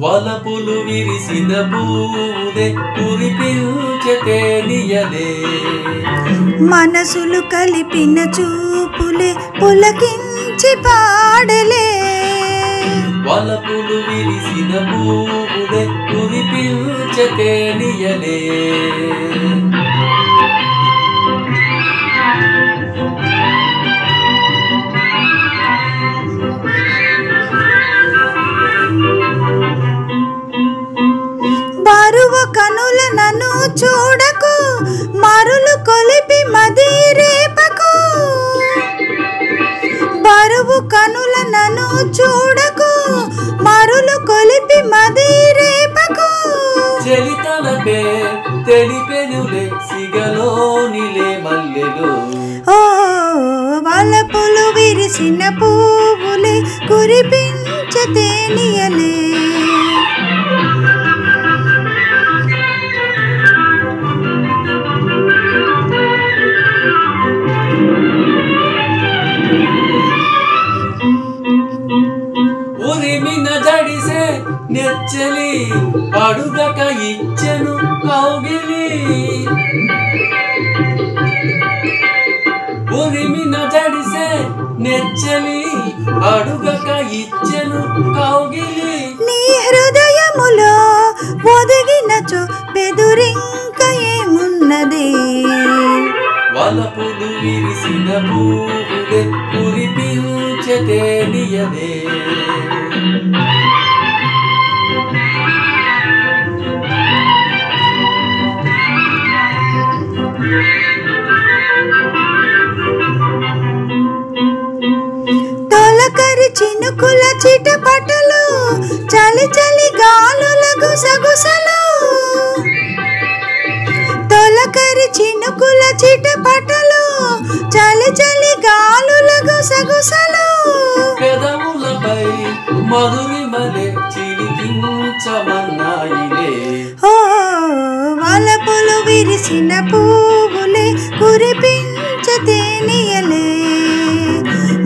వలపులు విరిసిన పూలే కురిపించే తేనియలే మనసులు కలిపిన చూపులే పులకించి పాడలే వలపులు విరిసిన పూలే కురిపించే తేనియలే బరువు కనుల నన్ను చూడకు మరులు కొలిపి మది రేపకు బరువు కనుల నన్ను చూడకు మరులు కొలిపి మది రేపకు చలితలపే తెలిపెనులే సిగలోనిలే మల్లెలు ఓ వలపులు విరిసిన పువ్వులే కురిపించే తేనియలే ఉరిమిన జడిసే నెచ్చలి అడుగక ఇచ్చెను కౌగిలి ఉరిమిన జడిసే నెచ్చలి అడుగక ఇచ్చెను కౌగిలి నీ హృదయములో ఒదిగినచో బెదురింక ఏమున్నది వలపులు విరిసిన పూలే కురిపించే తేనియలే తొలకరి చినుకుల చిటపటలు చలి చలి గాలుల గుసగుసలు తొలకరి చినుకుల చిటపటలు చలి చలి గాలుల గుసగుసలు పెదవులపై మధురిమలే చిలికించమన్నాయిలే ఓ వలపులు విరిసిన పువ్వులే కురిపించే తేనియలే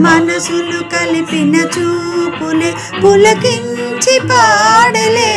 మనసులు కలిపిన చూపులే పులకించి పాడలే